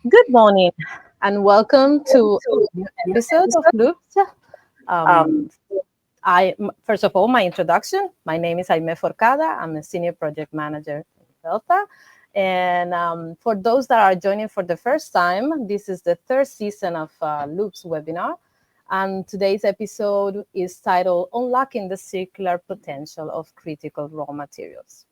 Good morning and welcome to a new episode of Loops. Um, First of all, my introduction. My name is Jaime Forcada. I'm a senior project manager in Delta. And for those that are joining for the first time, this is the third season of Loops webinar. And today's episode is titled Unlocking the Circular Potential of Critical Raw Materials.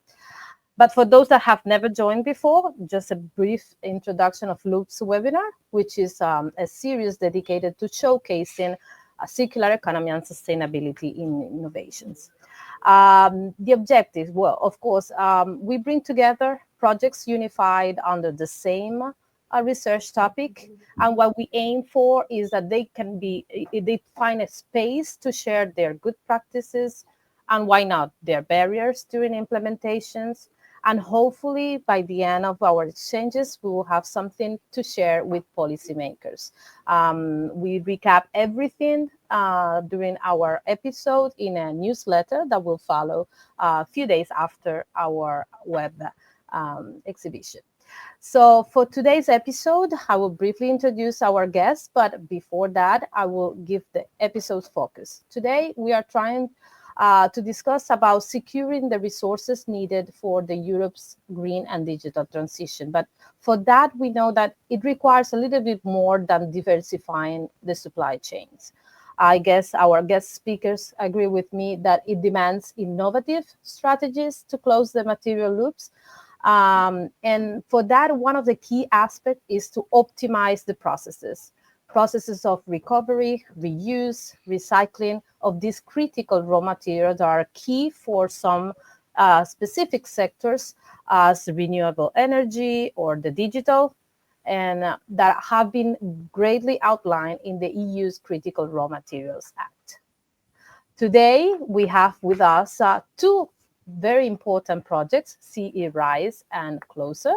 But for those that have never joined before, just a brief introduction of Loop's webinar, which is a series dedicated to showcasing circular economy and sustainability in innovations. The objective, well, of course, we bring together projects unified under the same research topic. And what we aim for is that they find a space to share their good practices and why not their barriers during implementations. And hopefully, by the end of our exchanges, we will have something to share with policymakers. We recap everything during our episode in a newsletter that will follow a few days after our web exhibition. So for today's episode, I will briefly introduce our guests, but before that, I will give the episode's focus. Today, we are trying to discuss about securing the resources needed for the Europe's green and digital transition. But for that, we know that it requires a little bit more than diversifying the supply chains. I guess our guest speakers agree with me that it demands innovative strategies to close the material loops. And for that, one of the key aspects is to optimize the processes of recovery, reuse, recycling of these critical raw materials are key for some specific sectors as renewable energy or the digital, and that have been greatly outlined in the EU's Critical Raw Materials Act. Today, we have with us two very important projects, CE Rise and Closer.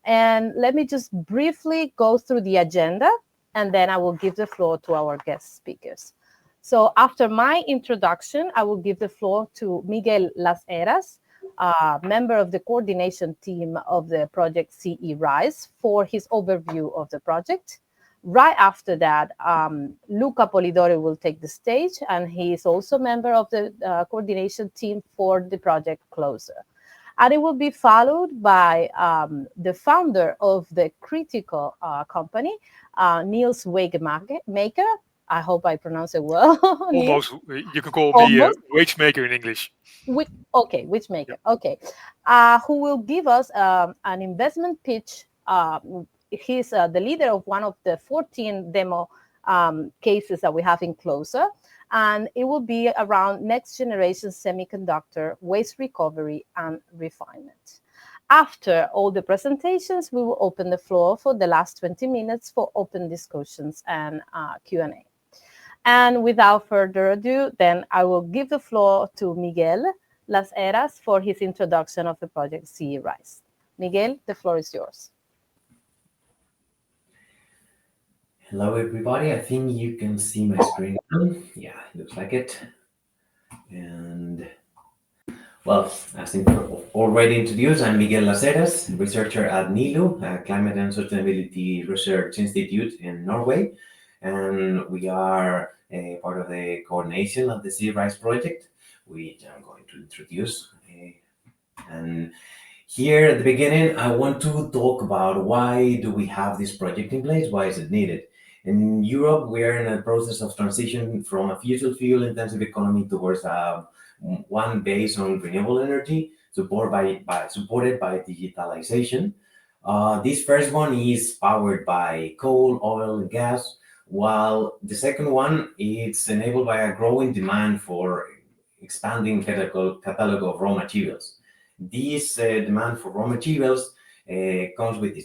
And let me just briefly go through the agenda, and then I will give the floor to our guest speakers. So after my introduction, I will give the floor to Miguel Las Heras, member of the coordination team of the project CE Rise, for his overview of the project. Right after that, Luca Polidori will take the stage, and he is also a member of the coordination team for the project Closer. And it will be followed by the founder of the critical company, Niels Wegemaker. I hope I pronounce it well. Niels, Almost, you can call me a almost. wage maker in English. Which Yeah. maker? Okay, who will give us an investment pitch. He's the leader of one of the 14 demo cases that we have in Closer, and it will be around next generation semiconductor waste recovery and refinement. After all the presentations, we will open the floor for the last 20 minutes for open discussions and Q&A. And without further ado, then I will give the floor to Miguel Las Heras for his introduction of the project CE Rise. Miguel, the floor is yours. Hello, everybody. I think you can see my screen now. Yeah, looks like it. And well, as already introduced, I'm Miguel Laceras, researcher at NILU, a Climate and Sustainability Research Institute in Norway. And we are a part of the coordination of the Sea Rise project, which I'm going to introduce. And here at the beginning, I want to talk about why do we have this project in place? Why is it needed? In Europe, we are in a process of transition from a fossil fuel intensive economy towards one based on renewable energy, supported by digitalization. This first one is powered by coal, oil, and gas, while the second one is enabled by a growing demand for expanding catalog of raw materials. This demand for raw materials comes with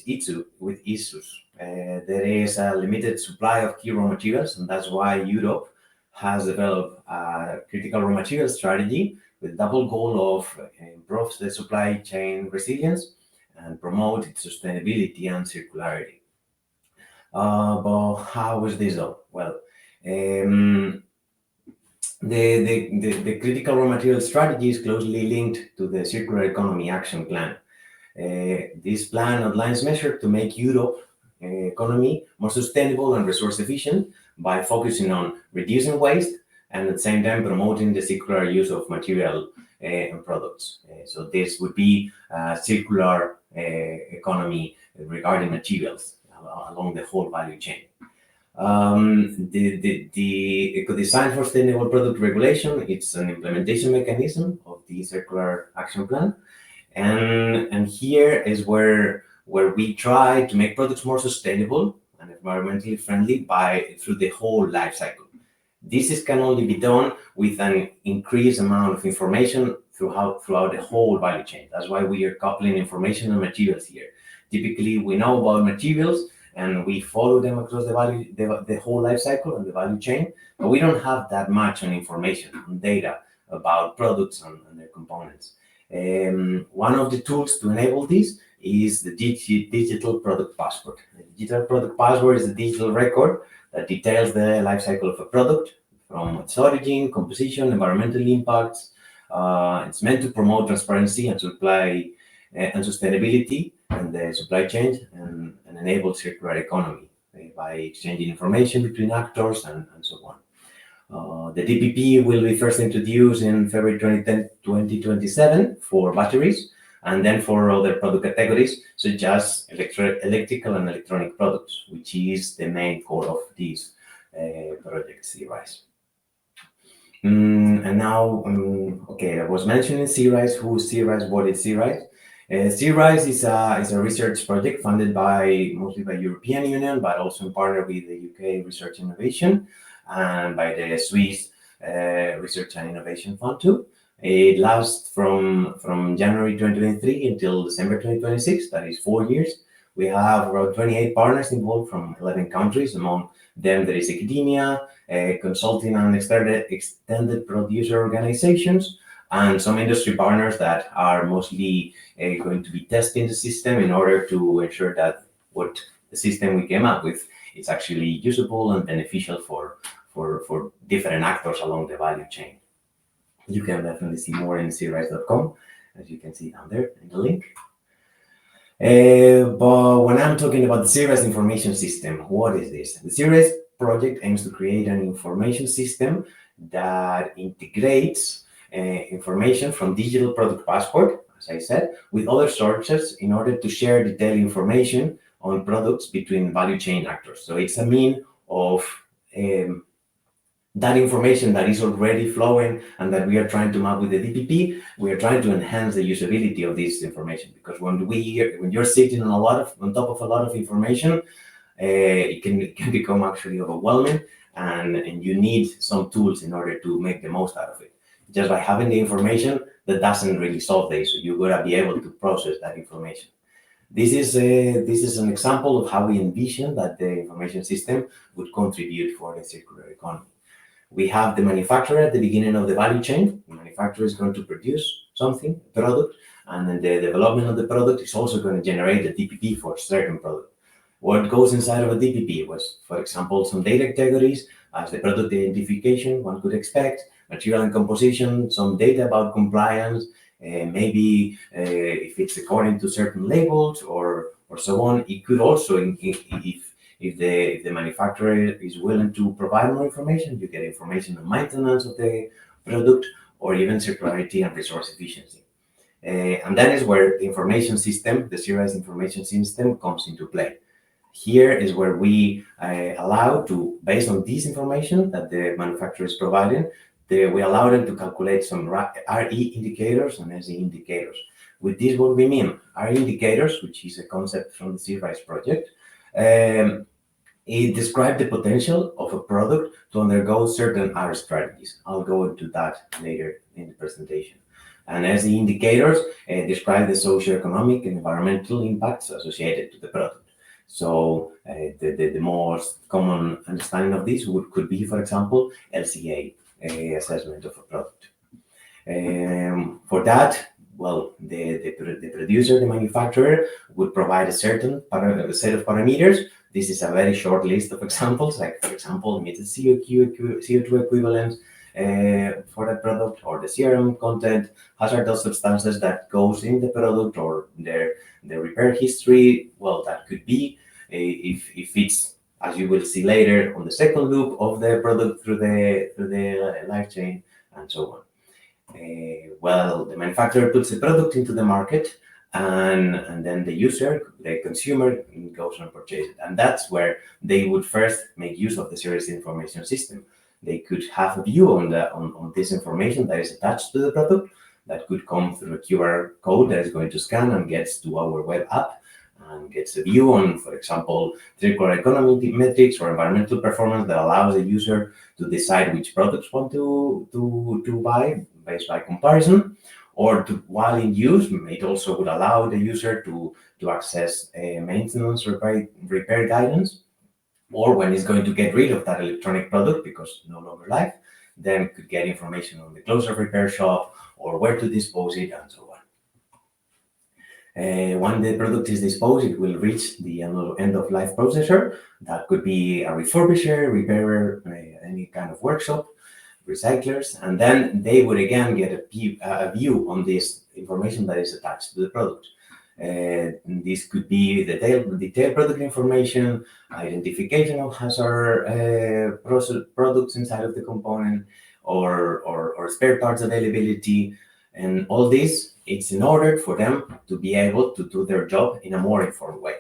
issues. There is a limited supply of key raw materials, and that's why Europe has developed a critical raw material strategy with double goal of improve the supply chain resilience and promote its sustainability and circularity. But how is this though? Well, um, the critical raw material strategy is closely linked to the Circular Economy Action Plan. This plan outlines measures to make Europe economy more sustainable and resource efficient by focusing on reducing waste and at the same time promoting the circular use of material and products. So this would be circular economy regarding materials along the whole value chain. The Eco-Design for Sustainable Product Regulation, it's an implementation mechanism of the Circular Action Plan. And here is where we try to make products more sustainable and environmentally friendly through the whole life cycle. This can only be done with an increased amount of information throughout the whole value chain. That's why we are coupling information and materials here. Typically, we know about materials and we follow them across the whole life cycle and the value chain, but we don't have that much on information and data about products and their components. One of the tools to enable this is the digital product passport. The digital product passport is a digital record that details the life cycle of a product from its origin, composition, environmental impacts. It's meant to promote transparency and supply and sustainability in the supply chain and enable circular economy by exchanging information between actors and so on. The DPP will be first introduced in February 2027 for batteries, and then for other product categories such as electrical and electronic products, which is the main core of this project, C-RISE. And now, okay, I was mentioning C-RISE. Who is C-RISE? What is C-RISE? C-RISE is a research project funded mostly by European Union, but also in partner with the UK Research Innovation and by the Swiss Research and Innovation Fund too. It lasts from January 2023 until December 2026, that is 4 years. We have around 28 partners involved from 11 countries. Among them, there is academia, consulting and extended producer organizations, and some industry partners that are mostly going to be testing the system in order to ensure that what the system we came up with is actually usable and beneficial for different actors along the value chain. You can definitely see more in crise.com, as you can see down there in the link. But when I'm talking about the C-RISE information system, what is this? The C-RISE project aims to create an information system that integrates information from digital product passport, as I said, with other sources in order to share detailed information on products between value chain actors. So it's a mean of that information that is already flowing and that we are trying to map with the DPP. We are trying to enhance the usability of this information, because when you're sitting on top of a lot of information, it can become actually overwhelming, and you need some tools in order to make the most out of it. Just by having the information, that doesn't really solve the issue. You gotta be able to process that information. This is an example of how we envision that the information system would contribute for the circular economy. We have the manufacturer at the beginning of the value chain. The manufacturer is going to produce something, a product, and then the development of the product is also going to generate a DPP for a certain product. What goes inside of a DPP was, for example, some data categories as the product identification, one could expect, material and composition, some data about compliance, maybe if it's according to certain labels or so on. It could also, if the manufacturer is willing to provide more information, you get information on maintenance of the product or even circularity and resource efficiency. And that is where the information system, the C-RISE information system, comes into play. Here is where we allow to, based on this information that the manufacturer is providing, we allow them to calculate some RE indicators and SE indicators. With this, what we mean, RE indicators, which is a concept from the C-RISE project, it describes the potential of a product to undergo certain R strategies. I'll go into that later in the presentation. And as the indicators describe the socio-economic and environmental impacts associated to the product. So the most common understanding of this could be, for example, LCA assessment of a product. For that, well, the producer, the manufacturer, would provide a certain set of parameters. This is a very short list of examples, like, for example, emitted CO2 equivalents for that product, or the CRM content, hazardous substances that goes in the product, or their repair history. Well, that could be if it's, as you will see later, on the second loop of the product through the life chain, and so on. Well, the manufacturer puts the product into the market, and then the user, the consumer, goes and purchases it. And that's where they would first make use of the series information system. They could have a view on this information that is attached to the product, that could come through a QR code that is going to scan and gets to our web app and gets a view on, for example, circular economy metrics or environmental performance that allows the user to decide which products want to buy based by comparison, or while in use, it also would allow the user to access maintenance repair guidance, or when it's going to get rid of that electronic product because no longer life, then could get information on the closest repair shop or where to dispose it, and so on. When the product is disposed, it will reach the end-of-life processor. That could be a refurbisher, repairer, any kind of workshop, recyclers, and then they would again get a view on this information that is attached to the product. This could be detailed product information, identification of hazard products inside of the component, or spare parts availability, and all this. It's in order for them to be able to do their job in a more informed way.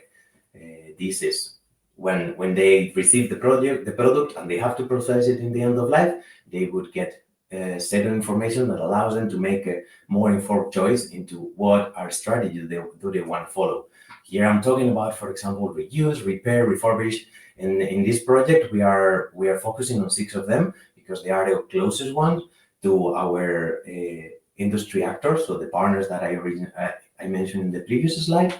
This is when they receive the product and they have to process it in the end of life, they would get a set of information that allows them to make a more informed choice into what our strategy do they want to follow. Here I'm talking about, for example, reuse, repair, refurbish. In this project, we are focusing on 6 of them because they are the closest ones to our industry actors, so the partners that I mentioned in the previous slide.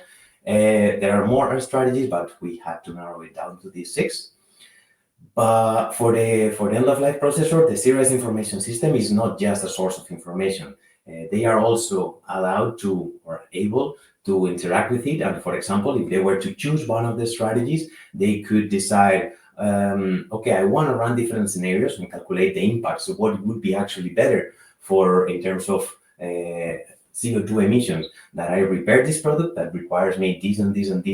There are more strategies, but we had to narrow it down to these 6. But for the end-of-life processor, the serious information system is not just a source of information. They are also allowed to, or able to, interact with it. And for example, if they were to choose one of the strategies, they could decide, okay, I want to run different scenarios and calculate the impacts of what would be actually better in terms of CO2 emissions, that I repair this product that requires me this and this and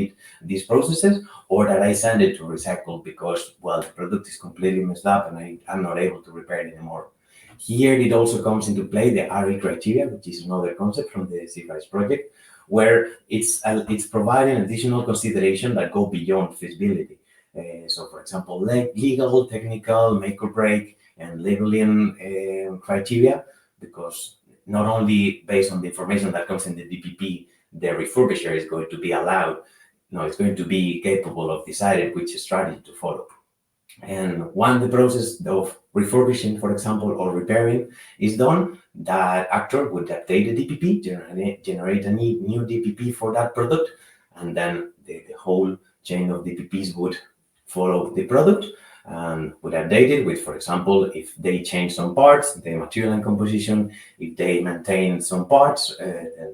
these processes, or that I send it to recycle because, well, the product is completely messed up and I'm not able to repair it anymore. Here it also comes into play the RE criteria, which is another concept from the CFI's project, where it's providing additional consideration that go beyond feasibility. So, for example, legal, technical, make or break, and labeling criteria, because not only based on the information that comes in the DPP, the refurbisher is going to be allowed, it's going to be capable of deciding which strategy to follow. And when the process of refurbishing, for example, or repairing is done, that actor would update the DPP, generate a new DPP for that product, and then the whole chain of DPPs would follow the product and would update it with, for example, if they change some parts, the material and composition, if they maintain some parts,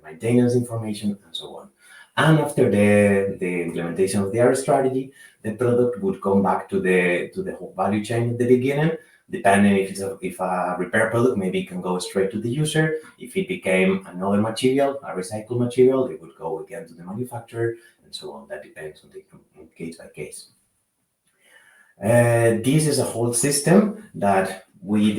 maintenance information, and so on. And after the implementation of the R strategy, the product would come back to the whole value chain at the beginning, depending if a repair product, maybe it can go straight to the user. If it became another material, a recycled material, it would go again to the manufacturer, and so on. That depends on the case by case. This is a whole system that we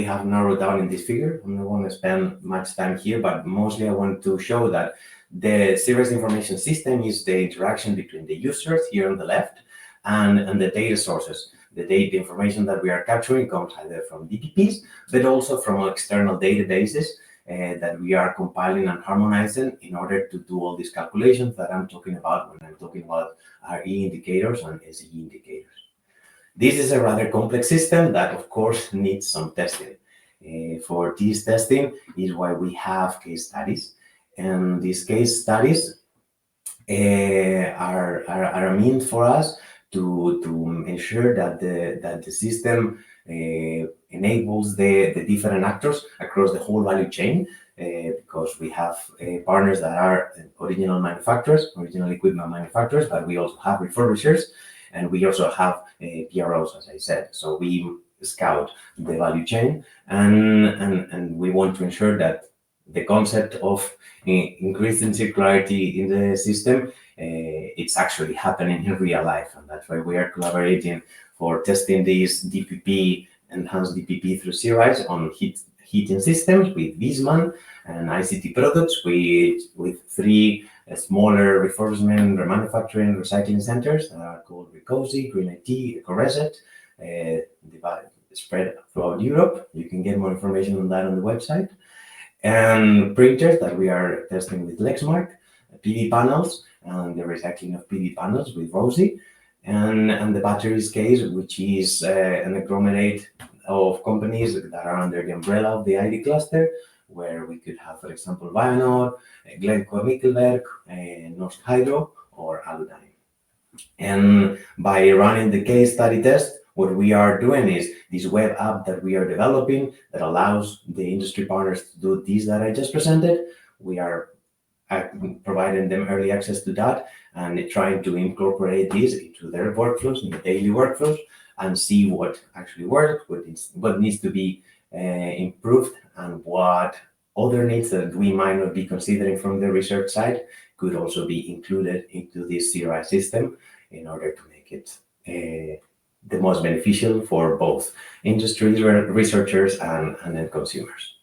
have narrowed down in this figure. I'm not going to spend much time here, but mostly I want to show that the serious information system is the interaction between the users here on the left and the data sources. The data information that we are capturing comes either from DPPs, but also from external databases that we are compiling and harmonizing in order to do all these calculations that I'm talking about when I'm talking about RE indicators and SE indicators. This is a rather complex system that, of course, needs some testing. For this testing is why we have case studies. And these case studies are a means for us to ensure that the system enables the different actors across the whole value chain, because we have partners that are original equipment manufacturers, but we also have refurbishers, and we also have PROs, as I said. So we scout the value chain, and we want to ensure that the concept of increasing circularity in the system, it's actually happening in real life, and that's why we are collaborating for testing these DPP, enhanced DPP through Searise on heating systems with Wiesmann and ICT products with 3 smaller refurbishment, remanufacturing, recycling centers that are called Recozy, Green IT, EcoReset, spread throughout Europe. You can get more information on that on the website. And printers that we are testing with Lexmark, PV panels, and the recycling of PV panels with Rosie, and the batteries case, which is an agglomerate of companies that are under the umbrella of the ID cluster, where we could have, for example, Vianor, Glencore Mikkelberg, Norsk Hydro, or Aludyne. And by running the case study test, what we are doing is this web app that we are developing that allows the industry partners to do this that I just presented. We are providing them early access to that and trying to incorporate this into their workflows, in the daily workflows, and see what actually works, what needs to be improved, and what other needs that we might not be considering from the research side could also be included into this CRI system in order to make it the most beneficial for both industry researchers and end consumers.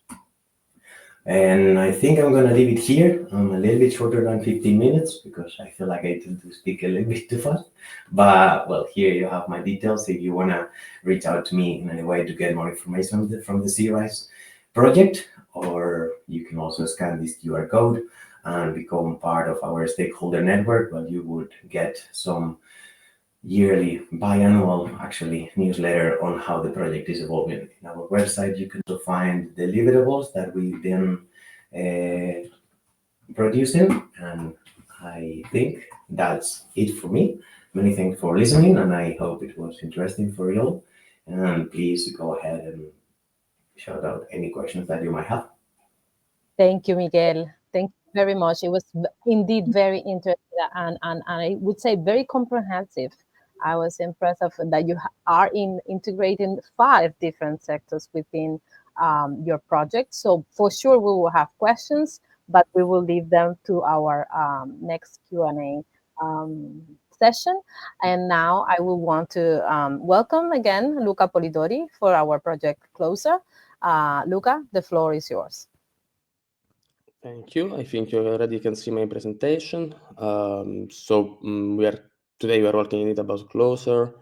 And I think I'm going to leave it here. I'm a little bit shorter than 15 minutes because I feel like I tend to speak a little bit too fast. But, well, here you have my details if you want to reach out to me in any way to get more information from the CRISE project, or you can also scan this QR code and become part of our stakeholder network, where you would get some yearly, biannual, actually, newsletter on how the project is evolving. In our website, you can also find deliverables that we've been producing, and I think that's it for me. Many thanks for listening, and I hope it was interesting for you all. And please go ahead and shout out any questions that you might have. Thank you, Miguel. Thank you very much. It was indeed very interesting and I would say very comprehensive. I was impressed of that you are integrating 5 different sectors within your project. So for sure we will have questions, but we will leave them to our next Q&A session. And now I will want to welcome again Luca Polidori for our project closer. Luca, the floor is yours. Thank you. I think you already can see my presentation. Today we are working in it about Closer,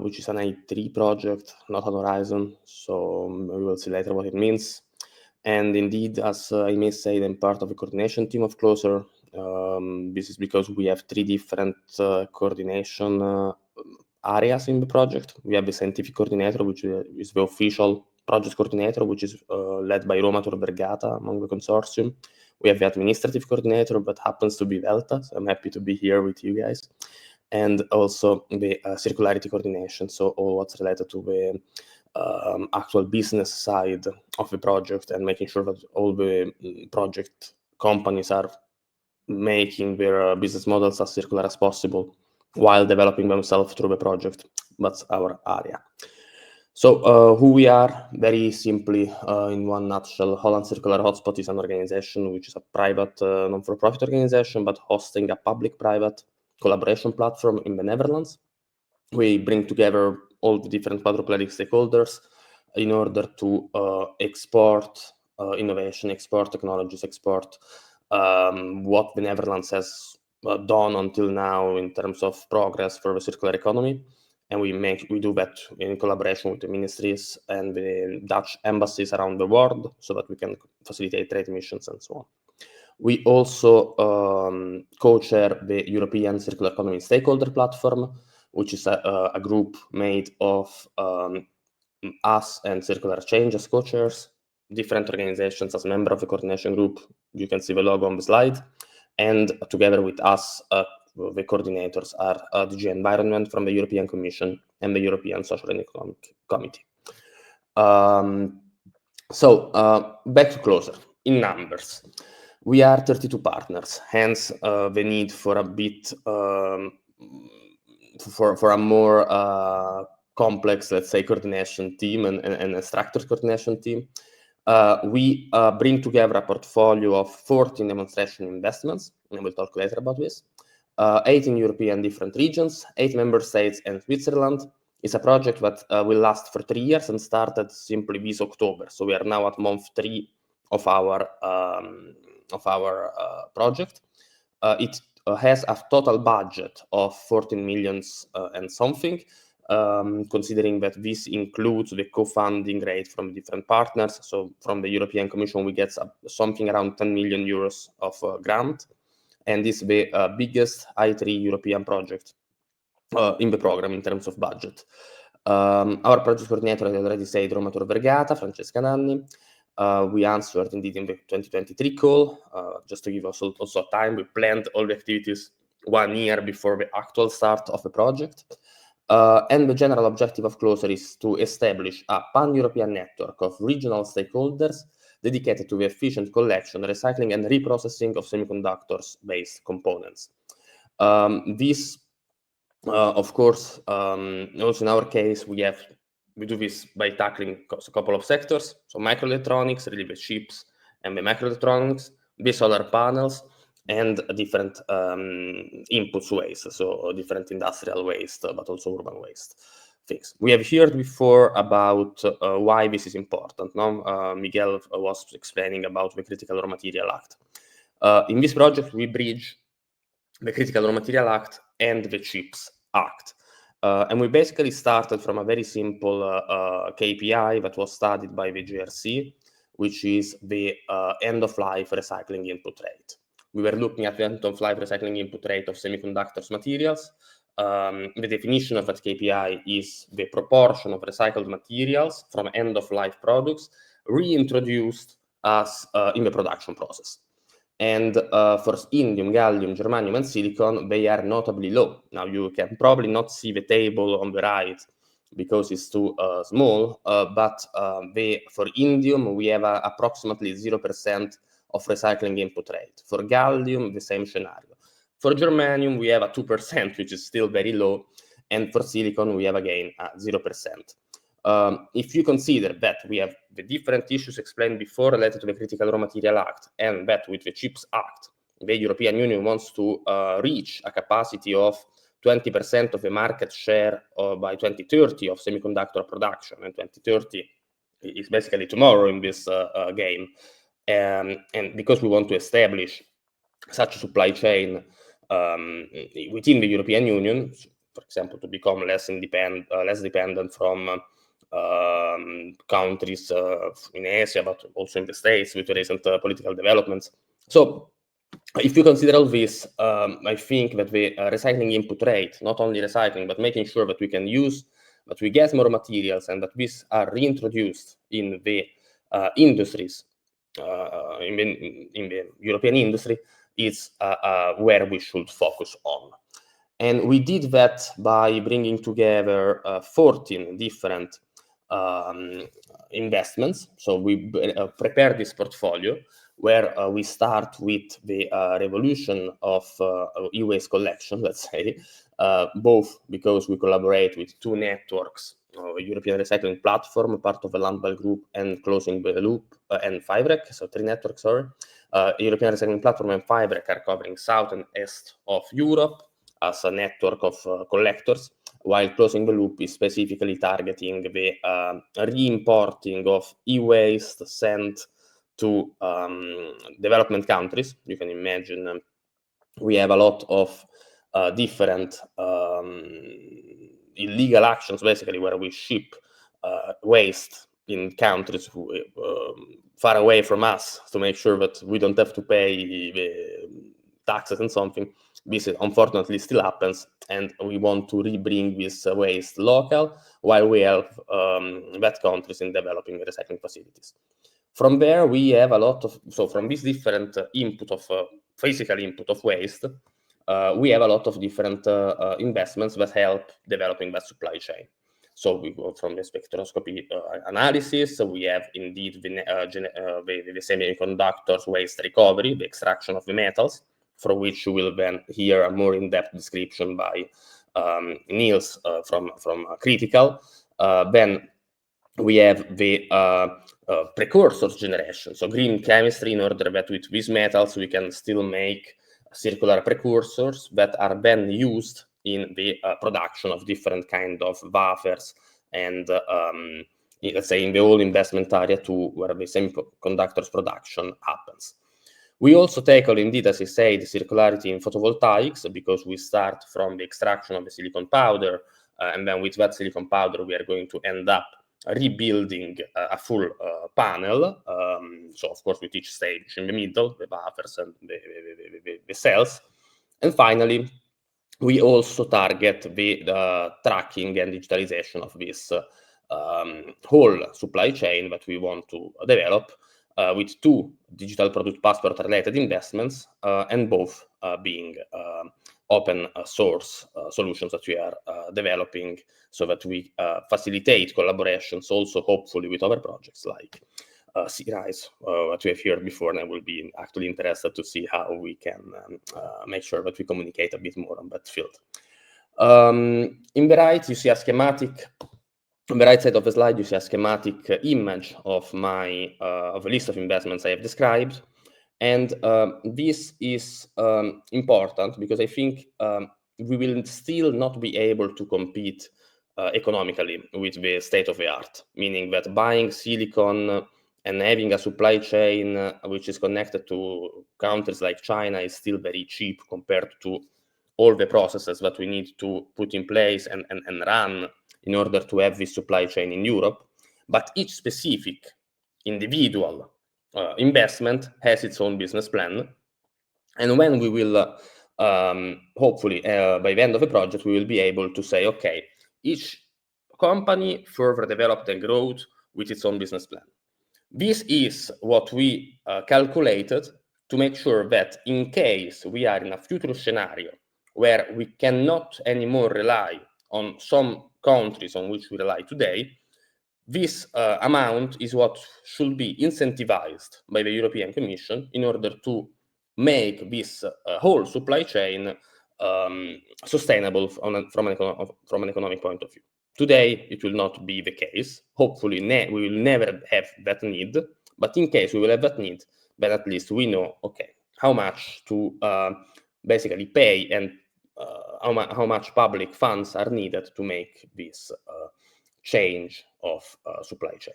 which is an I3 project, not an Horizon. So we will see later what it means. And indeed, as I may say, I'm part of the coordination team of Closer. This is because we have 3 different coordination areas in the project. We have the scientific coordinator, which is the official project coordinator, which is led by Roma Tor Vergata among the consortium. We have the administrative coordinator, but happens to be Velta, so I'm happy to be here with you guys. And also the circularity coordination, so all what's related to the actual business side of the project and making sure that all the project companies are making their business models as circular as possible while developing themselves through the project. That's our area. So who we are, very simply, in one nutshell, Holland Circular Hotspot is an organization which is a private non-for-profit organization, but hosting a public-private collaboration platform in the Netherlands. We bring together all the different quadruplegic stakeholders in order to export innovation, export technologies, export what the Netherlands has done until now in terms of progress for the circular economy. And we do that in collaboration with the ministries and the Dutch embassies around the world so that we can facilitate trade missions and so on. We also co-chair the European Circular Economy Stakeholder Platform, which is a group made of us and Circular Change as co-chairs, different organizations as member of the coordination group. You can see the logo on the slide. And together with us, the coordinators are DG Environment from the European Commission and the European Social and Economic Committee. Back to Closer. In numbers, we are 32 partners, hence the need for a bit, for a more complex, let's say, coordination team and a structured coordination team. We bring together a portfolio of 14 demonstration investments, and we'll talk later about this. 8 in European different regions, 8 member states, and Switzerland. It's a project that will last for 3 years and started simply this October. So we are now at month 3 of our project. It has a total budget of 14 million and something, considering that this includes the co-funding rate from different partners. So from the European Commission, we get something around 10 million euros of grant, and this is the biggest I3 European project in the program in terms of budget. Our project coordinator, I already said, Roma Tor Vergata, Francesca Nanni. We answered indeed in the 2023 call. Just to give us also time, we planned all the activities 1 year before the actual start of the project. And the general objective of Closer is to establish a pan-European network of regional stakeholders dedicated to the efficient collection, recycling, and reprocessing of semiconductors-based components. This, of course, also in our case, we do this by tackling a couple of sectors. So microelectronics, really the chips and the microelectronics, the solar panels, and different inputs waste, so different industrial waste, but also urban waste things. We have heard before about why this is important. No? Miguel was explaining about the Critical Raw Material Act. In this project, we bridge the Critical Raw Material Act and the CHIPS Act. And we basically started from a very simple KPI that was studied by the GRC, which is the end-of-life recycling input rate. We were looking at the end-of-life recycling input rate of semiconductors materials. The definition of that KPI is the proportion of recycled materials from end-of-life products reintroduced as in the production process. And for indium, gallium, germanium, and silicon, they are notably low. Now, you can probably not see the table on the right because it's too small, but for indium, we have approximately 0% of recycling input rate. For gallium, the same scenario. For germanium, we have a 2%, which is still very low, and for silicon, we have again 0%. If you consider that we have the different issues explained before related to the Critical Raw Material Act, and that with the CHIPS Act, the European Union wants to reach a capacity of 20% of the market share by 2030 of semiconductor production, and 2030 is basically tomorrow in this game. And because we want to establish such a supply chain within the European Union, for example, to become less dependent from countries in Asia, but also in the States with the recent political developments. So if you consider all this, I think that the recycling input rate, not only recycling, but making sure that we can use, that we get more materials and that these are reintroduced in the industries, in the European industry, is where we should focus on. And we did that by bringing together 14 different investments. So we prepared this portfolio where we start with the revolution of e-waste collection, let's say, both because we collaborate with 2 networks, European Recycling Platform, part of the Landball Group, and Closing the Loop, and FIBREC, so 3 networks, sorry. European Recycling Platform and FIBREC are covering south and east of Europe as a network of collectors, while Closing the Loop is specifically targeting the re-importing of e-waste sent to development countries. You can imagine we have a lot of different illegal actions, basically, where we ship waste in countries far away from us to make sure that we don't have to pay the taxes and something. This unfortunately still happens, and we want to rebring this waste local while we help that countries in developing recycling facilities. From there, we have a lot of, so from this different physical input of waste, we have a lot of different investments that help developing that supply chain. So we go from the spectroscopy analysis. We have indeed the semiconductors waste recovery, the extraction of the metals, for which you will then hear a more in-depth description by Niels from Critical. Then we have the precursors generation, so green chemistry, in order that with these metals we can still make circular precursors that are then used in the production of different kind of wafers and let's say in the whole investment area to where the semiconductors production happens. We also tackle, indeed, as I said, circularity in photovoltaics, because we start from the extraction of the silicon powder, and then with that silicon powder we are going to end up rebuilding a full panel. So of course with each stage in the middle, the buffers and the cells. And finally, we also target the tracking and digitalization of this whole supply chain that we want to develop with 2 digital product passport related investments, and both being open source solutions that we are developing, so that we facilitate collaborations also hopefully with other projects like Sea-Rise, what we have heard before, and I will be actually interested to see how we can make sure that we communicate a bit more on that field. In the right, you see a schematic. On the right side of the slide, you see a schematic image of my of a list of investments I have described, and this is important because I think we will still not be able to compete economically with the state of the art, meaning that buying silicon and having a supply chain which is connected to countries like China is still very cheap compared to all the processes that we need to put in place and run in order to have this supply chain in Europe. But each specific individual investment has its own business plan. And when we will, hopefully, by the end of the project, we will be able to say, okay, each company further developed and growth with its own business plan. This is what we calculated to make sure that in case we are in a future scenario where we cannot anymore rely on some countries on which we rely today, this amount is what should be incentivized by the European Commission in order to make this whole supply chain sustainable from an economic point of view. Today, it will not be the case. Hopefully, we will never have that need. But in case we will have that need, then at least we know, okay, how much to basically pay and how much public funds are needed to make this change of supply chain.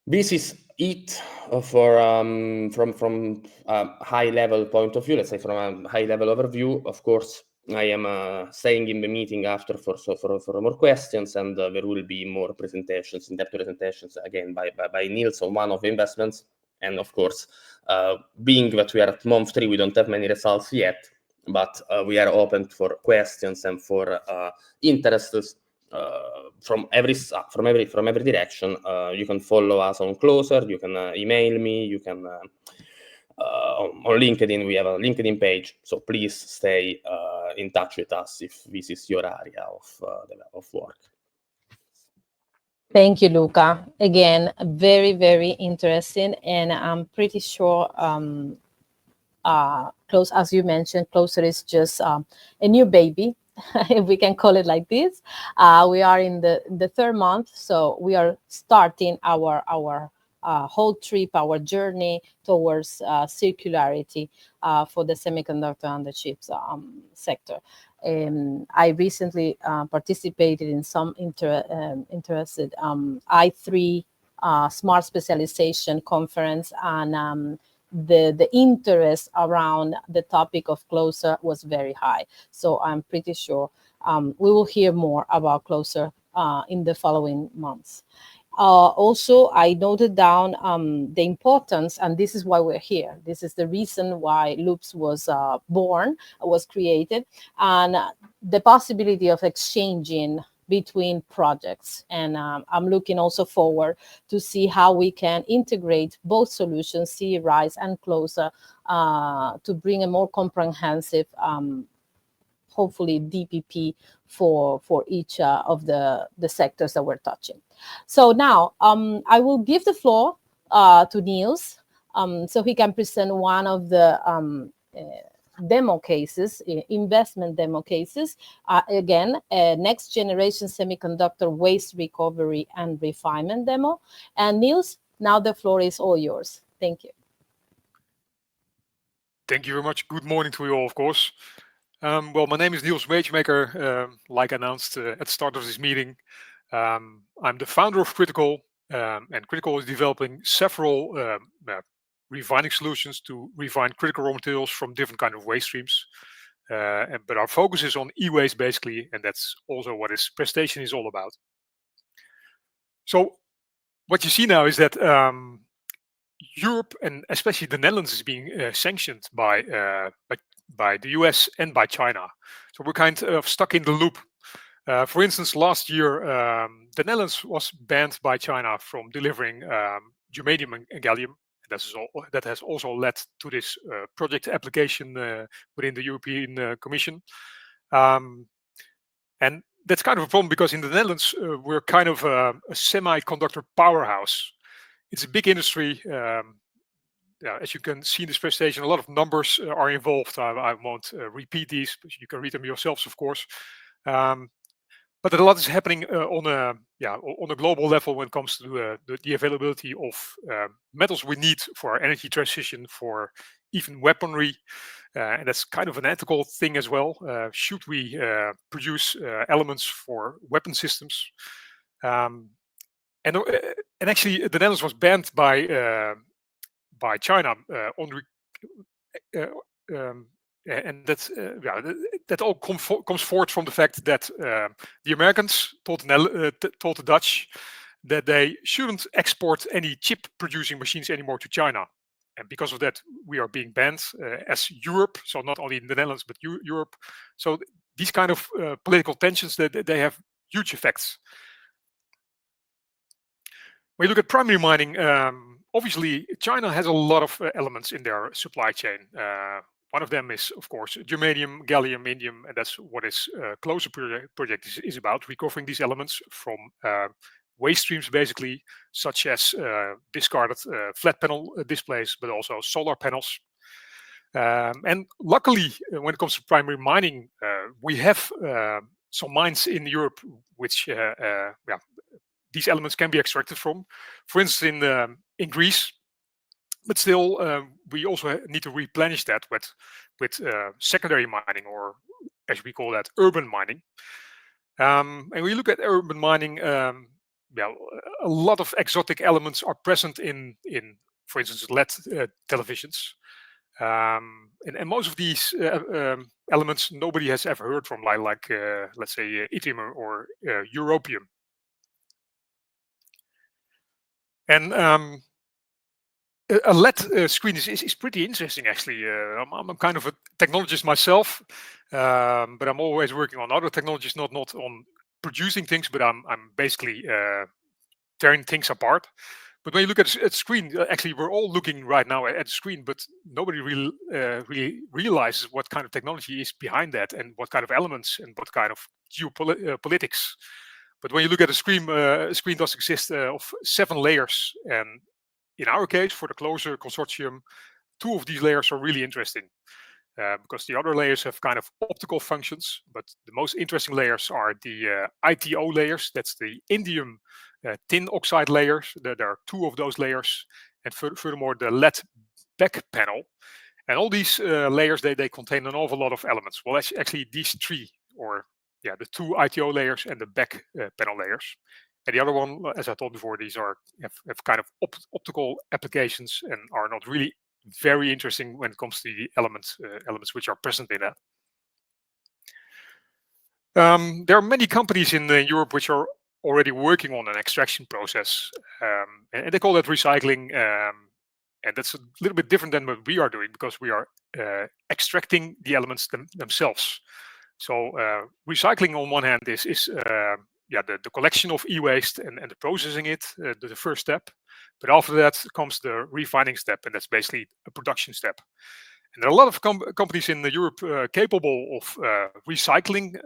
This is it for from a high level point of view. Let's say from a high level overview. Of course, I am staying in the meeting after for more questions, and there will be more presentations, in-depth presentations again by Niels on one of the investments. And of course, being that we are at month 3, we don't have many results yet, but we are open for questions and for interests. From every direction. You can follow us on Closer, you can email me, you can on LinkedIn, we have a LinkedIn page, so please stay in touch with us if this is your area of work. Thank you, Luca. Again, very, very interesting, and I'm pretty sure as you mentioned, Closer is just a new baby, if we can call it like this. We are in the 3rd month, so we are starting our whole trip, our journey towards circularity for the semiconductor and the chips sector. I recently participated in some interested I3 Smart Specialization Conference, and the interest around the topic of Closer was very high. So I'm pretty sure we will hear more about Closer in the following months. Also, I noted down the importance, and this is why we're here. This is the reason why Loops was created, and the possibility of exchanging between projects. And I'm looking also forward to see how we can integrate both solutions, Sea-Rise and Closer, to bring a more comprehensive, hopefully DPP for each of the sectors that we're touching. So now I will give the floor to Niels, so he can present one of the demo cases, investment demo cases. Again, a next generation semiconductor waste recovery and refinement demo. And Niels, now the floor is all yours. Thank you. Thank you very much. Good morning to you all, of course. Well, my name is Niels Wagemaker, like announced at the start of this meeting. I'm the founder of Critical, and Critical is developing several refining solutions to refine critical raw materials from different kind of waste streams. But our focus is on e-waste basically, and that's also what this presentation is all about. So what you see now is that Europe and especially the Netherlands is being sanctioned by the US and by China. So we're kind of stuck in the loop. For instance, last year, the Netherlands was banned by China from delivering germanium and gallium. That has also led to this project application within the European Commission. And that's kind of a problem because in the Netherlands, we're kind of a semiconductor powerhouse. It's a big industry. As you can see in this presentation, a lot of numbers are involved. I won't repeat these, but you can read them yourselves, of course. But a lot is happening on a global level when it comes to the availability of metals we need for our energy transition, for even weaponry. And that's kind of an ethical thing as well. Should we produce elements for weapon systems? And actually, the Netherlands was banned by China and that all comes forward from the fact that the Americans told the Dutch that they shouldn't export any chip producing machines anymore to China. And because of that, we are being banned as Europe. So not only in the Netherlands, but Europe. So these kind of political tensions, they have huge effects. When you look at primary mining, obviously China has a lot of elements in their supply chain. One of them is, of course, germanium, gallium, indium, and that's what this Closer project is about, recovering these elements from waste streams, basically, such as discarded flat panel displays, but also solar panels. And luckily, when it comes to primary mining, we have some mines in Europe which these elements can be extracted from. For instance, in Greece. But still, we also need to replenish that with secondary mining, or as we call that, urban mining. And we look at urban mining. A lot of exotic elements are present in for instance, LED televisions. And most of these elements nobody has ever heard from, like let's say yttrium or europium. And a LED screen is pretty interesting, actually. I'm kind of a technologist myself, but I'm always working on other technologies, not on producing things, but I'm basically tearing things apart. But when you look at a screen, actually, we're all looking right now at the screen, but nobody really realizes what kind of technology is behind that, and what kind of elements, and what kind of geopolitics. But when you look at a screen does consist of 7 layers, and in our case, for the Closer consortium, 2 of these layers are really interesting because the other layers have kind of optical functions. But the most interesting layers are the ITO layers. That's the indium tin oxide layers. There are 2 of those layers, and furthermore, the LED back panel. And all these layers, they contain an awful lot of elements. Well, actually, these 3, or the 2 ITO layers and the back panel layers. And the other one, as I told before, these have kind of optical applications and are not really very interesting when it comes to the elements which are present in that. There are many companies in Europe which are already working on an extraction process, and they call that recycling. And that's a little bit different than what we are doing, because we are extracting the elements themselves. So recycling on one hand is the collection of e-waste and the processing it, the first step. But after that comes the refining step, and that's basically a production step. And there are a lot of companies in Europe capable of recycling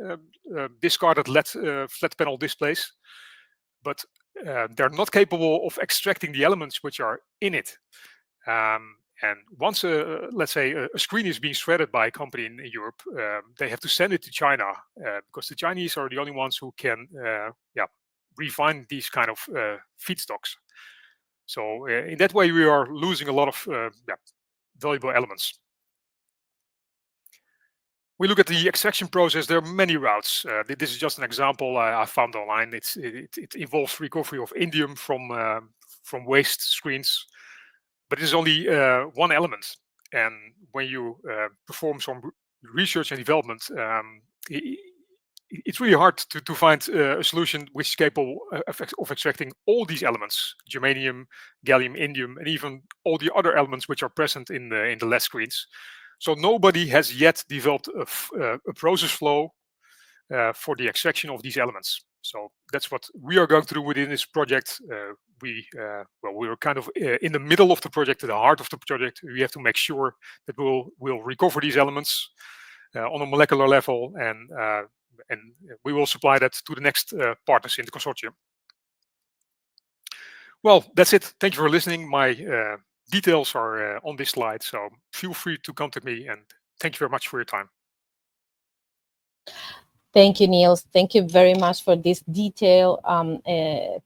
discarded LED flat panel displays, but they're not capable of extracting the elements which are in it. And once, let's say, a screen is being shredded by a company in Europe, they have to send it to China because the Chinese are the only ones who can, refine these kind of feedstocks. So in that way, we are losing a lot of valuable elements. We look at the extraction process. There are many routes. This is just an example I found online. It involves recovery of indium from waste screens, but it is only one element. And when you perform some research and development, it's really hard to find a solution which is capable of extracting all these elements: germanium, gallium, indium, and even all the other elements which are present in the LED screens. So nobody has yet developed a process flow for the extraction of these elements. So that's what we are going through within this project. We're kind of in the middle of the project, at the heart of the project. We have to make sure that we'll recover these elements on a molecular level, and we will supply that to the next partners in the consortium. Well, that's it. Thank you for listening. My details are on this slide, so feel free to contact me, and thank you very much for your time. Thank you, Niels. Thank you very much for this detailed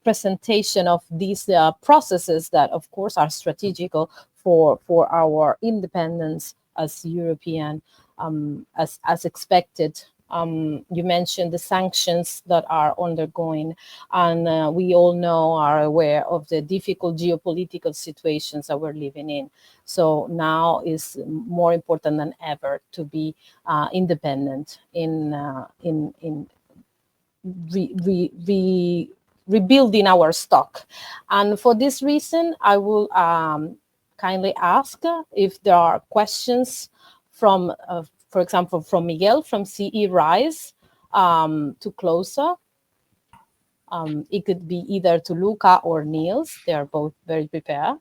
presentation of these processes that, of course, are strategical for our independence as European, as expected. You mentioned the sanctions that are undergoing, and we all are aware of the difficult geopolitical situations that we're living in. So now is more important than ever to be independent in rebuilding our stock. And for this reason, I will kindly ask if there are questions from for example, from Miguel from CE Rise to Closer. It could be either to Luca or Niels. They are both very prepared.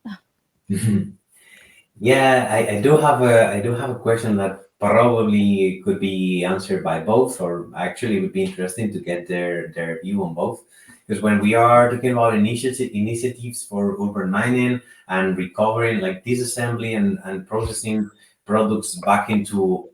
Yeah, I do have a question that probably could be answered by both, or actually it would be interesting to get their view on both. Because when we are talking about initiatives for urban mining and recovering, like disassembly and processing products back into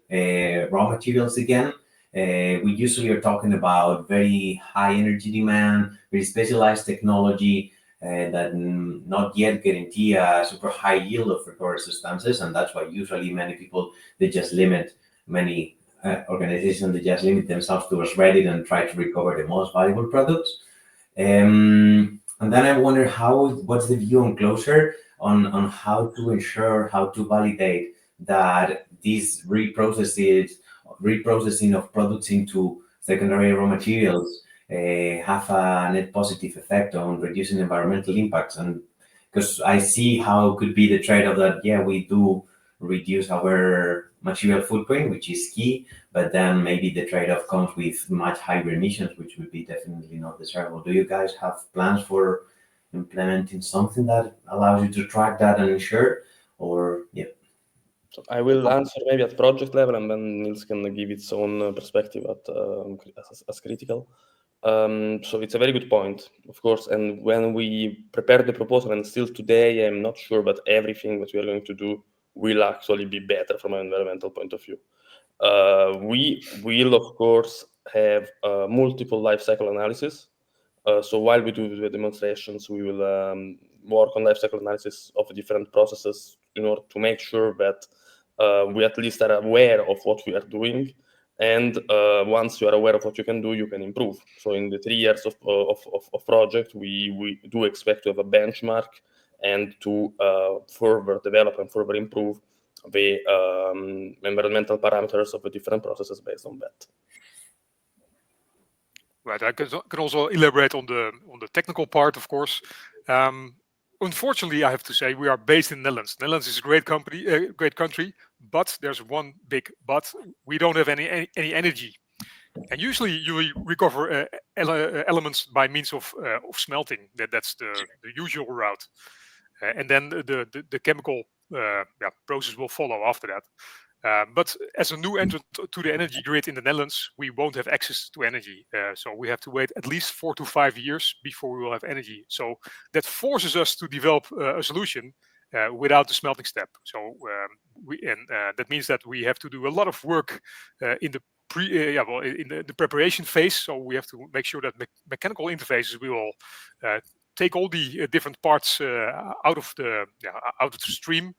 raw materials again, we usually are talking about very high energy demand, very specialized technology that not yet guarantee a super high yield of recovered substances, and that's why usually many people many organizations they just limit themselves to shred it and try to recover the most valuable products. And then I wonder what's the view on Closer on how to ensure, how to validate that this reprocessing of products into secondary raw materials have a net positive effect on reducing environmental impacts. And because I see how it could be the trade-off that, yeah, we do reduce our material footprint, which is key, but then maybe the trade-off comes with much higher emissions, which would be definitely not desirable. Do you guys have plans for implementing something that allows you to track that and ensure, or yeah? So I will answer maybe at project level, and then Niels can give its own perspective as critical. So it's a very good point, of course. And when we prepared the proposal, and still today, I'm not sure, but everything that we are going to do will actually be better from an environmental point of view. We will, of course, have multiple life cycle analysis. So while we do the demonstrations, we will work on life cycle analysis of different processes in order to make sure that we at least are aware of what we are doing. And once you are aware of what you can do, you can improve. So in the 3 years of project, we do expect to have a benchmark and to further develop and further improve the environmental parameters of the different processes based on that. Right, I can also elaborate on the technical part, of course. Unfortunately, I have to say we are based in the Netherlands. Netherlands is a great country, but there's one big but: we don't have any energy. And usually, you recover elements by means of smelting. That's the usual route, and then the chemical process will follow after that. But as a new entrant to the energy grid in the Netherlands, we won't have access to energy. So we have to wait at least 4 to 5 years before we will have energy. So that forces us to develop a solution. without the smelting step. So that means that we have to do a lot of work in the the preparation phase. So we have to make sure that mechanical interfaces will take all the different parts out of the stream,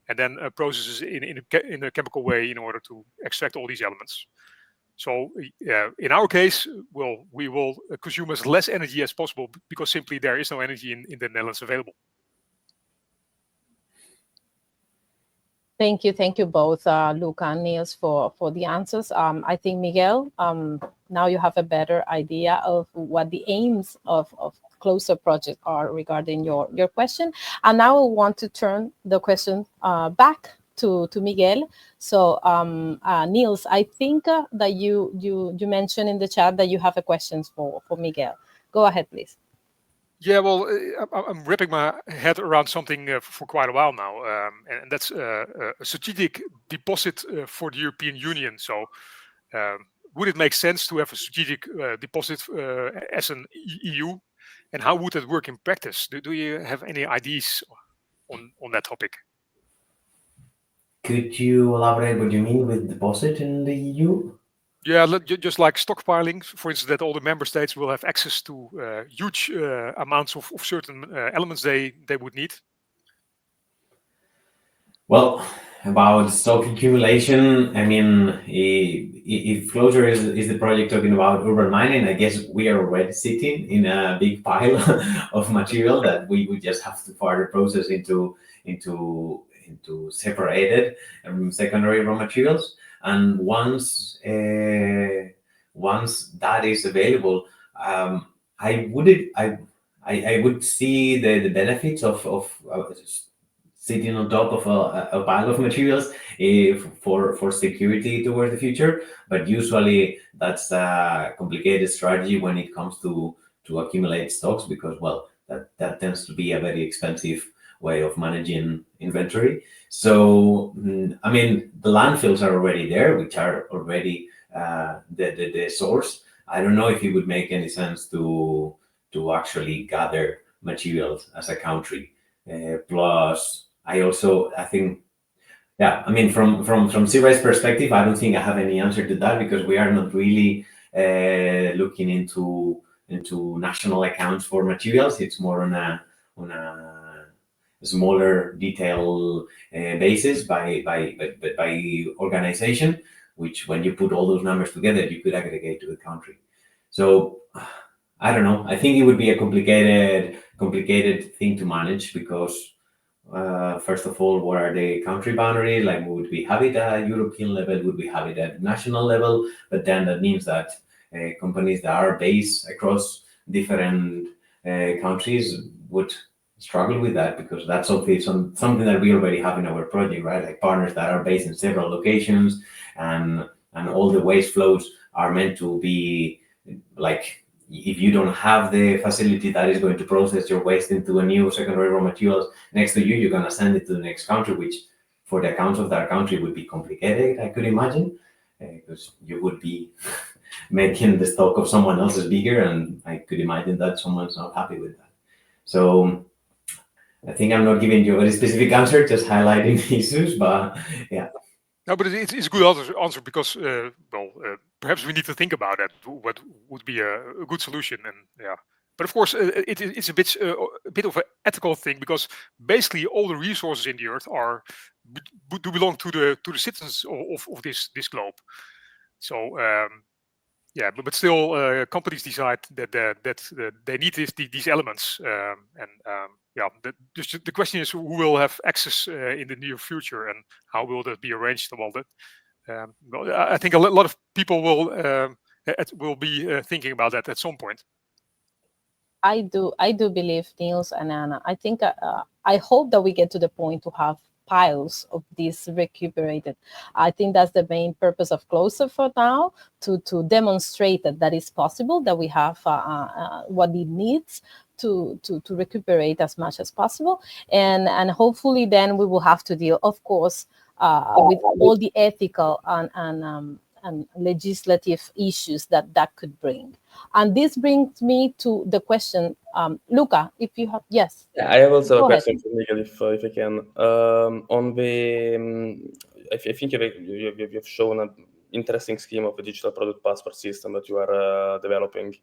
and then processes in a chemical way in order to extract all these elements. So in our case, we will consume as less energy as possible, because simply there is no energy in the Netherlands available. Thank you both, Luca and Niels, for the answers. I think, Miguel, now you have a better idea of what the aims of Closer project are regarding your question. And now I want to turn the question back to Miguel. So Niels, I think that you mentioned in the chat that you have a question for Miguel. Go ahead, please. Yeah, well, I'm wrapping my head around something for quite a while now, and that's a strategic deposit for the European Union. So would it make sense to have a strategic deposit as an EU? And how would that work in practice? Do you have any ideas on that topic? Could you elaborate what you mean with deposit in the EU? Yeah, just like stockpiling, for instance, that all the member states will have access to huge amounts of certain elements they would need. Well, about stock accumulation, I mean, if Closure is the project talking about urban mining, I guess we are already sitting in a big pile of material that we would just have to further process into separated secondary raw materials. And once that is available, I would see the benefits of sitting on top of a pile of materials for security toward the future. But usually that's a complicated strategy when it comes to accumulate stocks, because, well, that tends to be a very expensive way of managing inventory. So, I mean, the landfills are already there, which are already the source. I don't know if it would make any sense to actually gather materials as a country. Plus, I think, yeah, I mean, from CRI's perspective, I don't think I have any answer to that, because we are not really looking into national accounts for materials. It's more on a smaller detail basis by organization, which, when you put all those numbers together, you could aggregate to the country. So I don't know. I think it would be a complicated thing to manage, because first of all, what are the country boundaries? Like, would we have it at European level? Would we have it at national level? But then that means that companies that are based across different countries would struggle with that, because that's obviously something that we already have in our project, right? Like, partners that are based in several locations, and all the waste flows are meant to be like, if you don't have the facility that is going to process your waste into a new secondary raw materials next to you, you're going to send it to the next country, which for the accounts of that country would be complicated, I could imagine, because you would be making the stock of someone else's bigger, and I could imagine that someone's not happy with that. So I think I'm not giving you a very specific answer, just highlighting the issues, but yeah. No, but it's a good answer, because perhaps we need to think about that. What would be a good solution? And yeah, but of course, it's a bit of an ethical thing, because basically all the resources in the earth do belong to the citizens of this globe. So yeah, but still, companies decide that they need these elements, yeah. The question is, who will have access in the near future, and how will that be arranged? Well, I think a lot of people will be thinking about that at some point. I do believe, Niels and Anna. I think I hope that we get to the point to have piles of these recuperated. I think that's the main purpose of Closer for now, to demonstrate that is possible, that we have what it needs to recuperate as much as possible, and hopefully then we will have to deal, of course, with all the ethical and and legislative issues that could bring. And this brings me to the question, Luca, if you have, yes. Yeah, I have also Go a ahead. question for Miguel, if I can. On the, I think you've shown an interesting scheme of a digital product passport system that you are developing.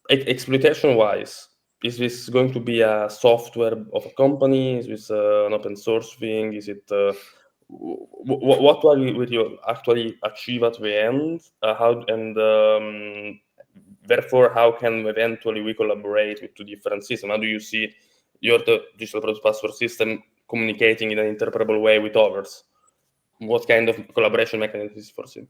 Exploitation-wise, is this going to be a software of a company? Is this an open source thing? Is it what will you actually achieve at the end? Therefore, how can eventually we collaborate with two different systems? How do you see your digital product passport system communicating in an interoperable way with others? What kind of collaboration mechanism is foreseen?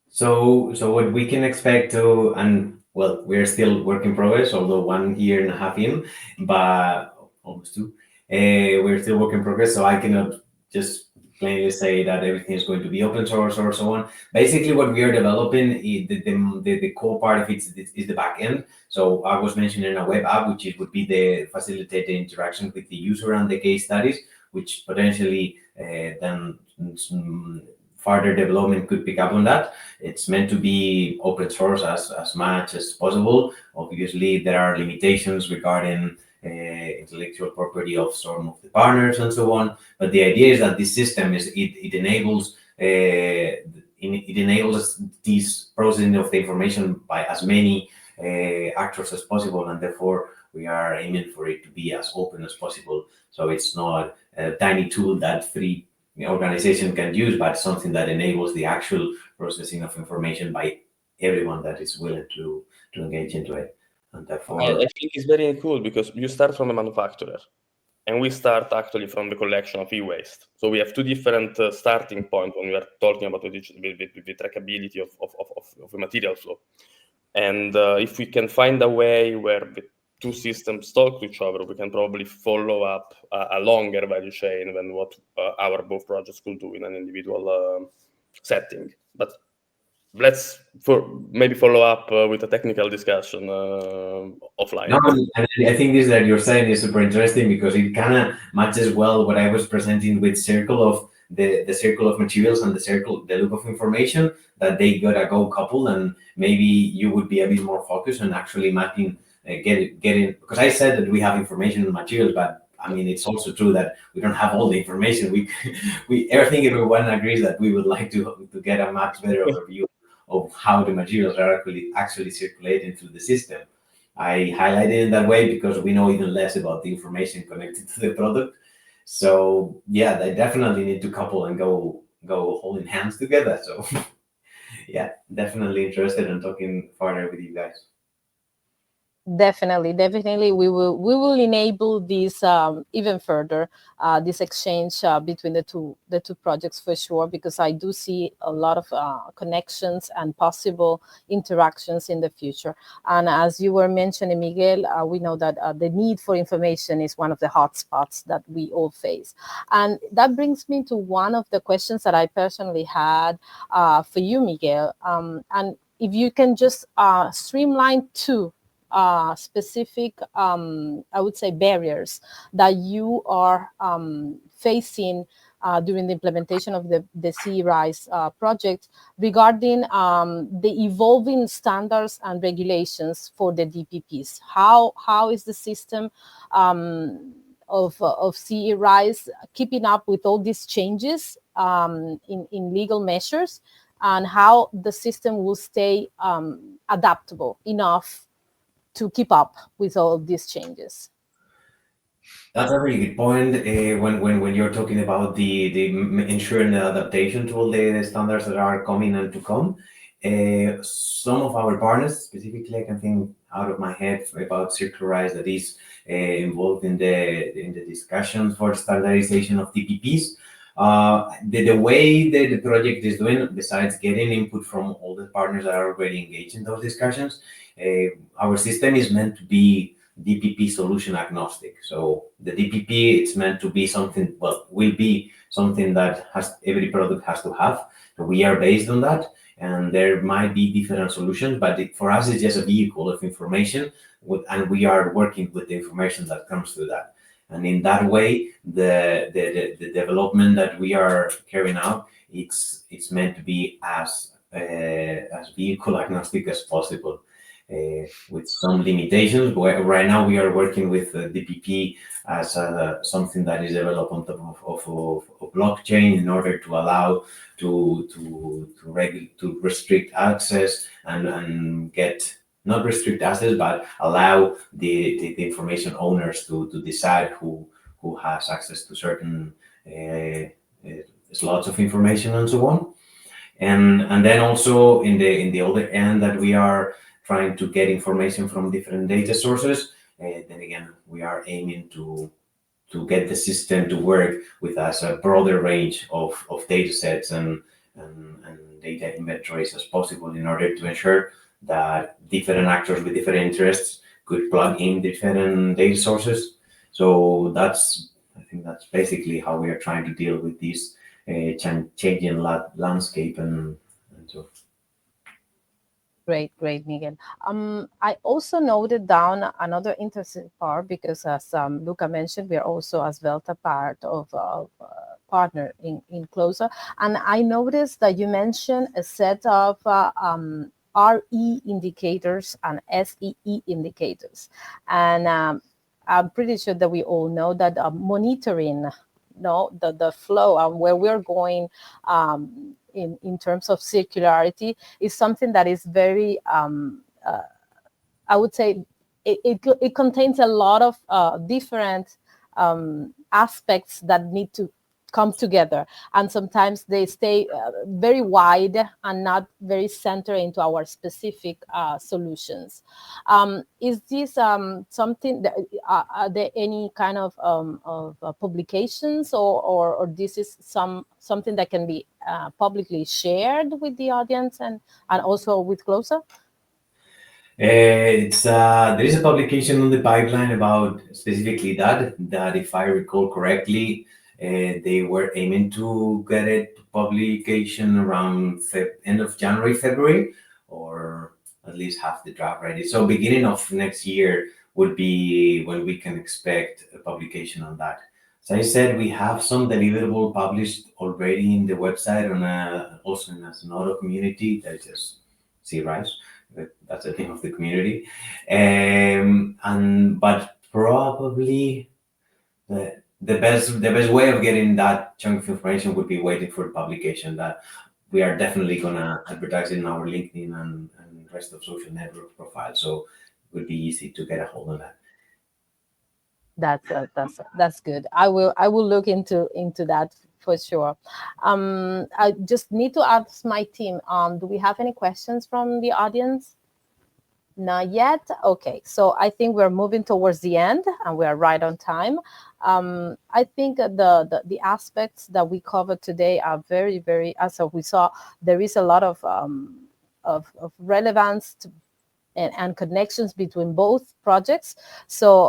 So what we can expect to, and well, we're still work in progress, although 1 year and a half in, but almost two. We're still work in progress, so I cannot just plainly say that everything is going to be open source or so on. Basically, what we are developing, the core part of it is the back end. So I was mentioning a web app, which would be the facilitate the interaction with the user and the case studies, which potentially then further development could pick up on that. It's meant to be open source as much as possible. Obviously, there are limitations regarding intellectual property of some of the partners and so on. But the idea is that this system it enables this processing of the information by as many actors as possible, and therefore we are aiming for it to be as open as possible. So it's not a tiny tool that three organization can use, but something that enables the actual processing of information by everyone that is willing to engage into it. And therefore, I think it's very cool because you start from a manufacturer, and we start actually from the collection of e-waste. So we have two different starting points when we are talking about the trackability of the material flow. And if we can find a way where the two systems talk to each other, we can probably follow up a longer value chain than what our both projects could do in an individual setting. But let's maybe follow up with a technical discussion offline. no, I think this that you're saying is super interesting because it kind of matches well what I was presenting with circle of the circle of materials and the loop of information, that they gotta go coupled, and maybe you would be a bit more focused on actually mapping, getting, because I said that we have information and materials, but I mean, it's also true that we don't have all the information. I think everyone agrees that we would like to get a much better overview of how the materials are actually circulating through the system. I highlighted in that way because we know even less about the information connected to the product. So yeah, they definitely need to couple and go holding hands together. So yeah, definitely interested in talking further with you guys. Definitely, we will enable this even further, this exchange between the two projects for sure, because I do see a lot of connections and possible interactions in the future. And as you were mentioning, Miguel, we know that the need for information is one of the hotspots that we all face, and that brings me to one of the questions that I personally had for you, Miguel, and if you can just streamline two specific, I would say, barriers that you are facing during the implementation of the CE-RISE project regarding the evolving standards and regulations for the DPPs. How is the system of CE-RISE keeping up with all these changes in legal measures, and how the system will stay adaptable enough to keep up with all of these changes? That's a really good point. When you're talking about the ensuring the adaptation to all the standards that are coming and to come, some of our partners, specifically, I can think out of my head about circularity that is involved in the discussions for standardization of TPPs. The way the project is doing, besides getting input from all the partners that are already engaged in those discussions, our system is meant to be DPP solution agnostic. So the DPP, it's meant to be something, well, will be something that every product has to have. So we are based on that, and there might be different solutions, but for us, it's just a vehicle of information, and we are working with the information that comes through that. And in that way, the development that we are carrying out, it's meant to be as vehicle agnostic as possible, with some limitations. Right now, we are working with DPP as something that is developed on top of blockchain in order to allow to restrict access and get, not restrict access, but allow the information owners to decide who has access to certain slots of information and so on. And then also in the other end, that we are trying to get information from different data sources. Then again, we are aiming to get the system to work with as a broader range of data sets and data inventories as possible, in order to ensure that different actors with different interests could plug in different data sources. So I think that's basically how we are trying to deal with this changing landscape and so. Great, Miguel. I also noted down another interesting part, because as Luca mentioned, we are also as Velta part of partner in Closer. And I noticed that you mentioned a set of RE indicators and SEE indicators. And I'm pretty sure that we all know that monitoring the flow and where we're going in terms of circularity is something that is very, I would say, it contains a lot of different aspects that need to come together, and sometimes they stay very wide and not very centered into our specific solutions. Is this something that are there any kind of publications or this is something that can be publicly shared with the audience and also with Closer? There is a publication on the pipeline about specifically that if I recall correctly, they were aiming to get it to publication around end of January, February, or at least have the draft ready. So beginning of next year would be when we can expect a publication on that. As I said, we have some deliverable published already in the website, and also in as another community that is just C-Rise. That's the name of the community. But probably the best way of getting that chunk of information would be waiting for publication. That we are definitely gonna advertise in our LinkedIn and rest of social network profiles, so it would be easy to get a hold of that. That's good. I will look into that for sure. I just need to ask my team. Do we have any questions from the audience? Not yet. Okay, so I think we're moving towards the end, and we are right on time. I think the aspects that we covered today are very, very. As we saw, there is a lot of relevance and connections between both projects. So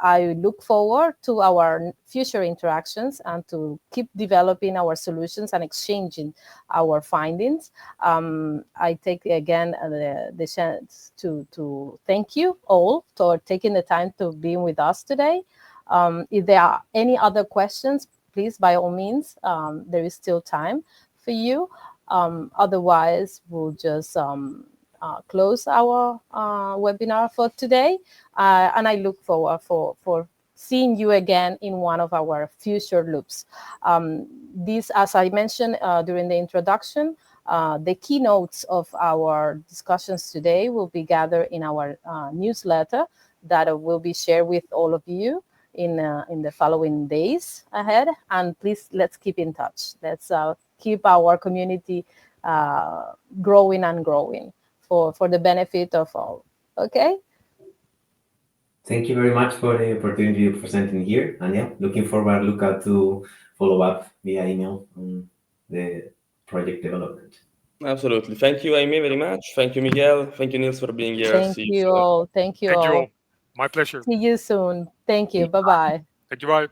I look forward to our future interactions and to keep developing our solutions and exchanging our findings. I take again the chance to thank you all for taking the time to be with us today. If there are any other questions, please, by all means, there is still time for you. Otherwise, we'll just close our webinar for today, and I look forward for seeing you again in one of our future loops. This, as I mentioned during the introduction, the keynotes of our discussions today will be gathered in our newsletter that will be shared with all of you in the following days ahead. And please, let's keep in touch. Let's keep our community growing and growing for the benefit of all. Okay? Thank you very much for the opportunity of presenting here. And yeah, looking forward, look out to follow up via email on the project development. Absolutely. Thank you, Amy, very much. Thank you, Miguel. Thank you, Niels, for being here. Thank you all. Thank you all. My pleasure. See you soon. Thank you. Bye-bye. Thank you. Bye.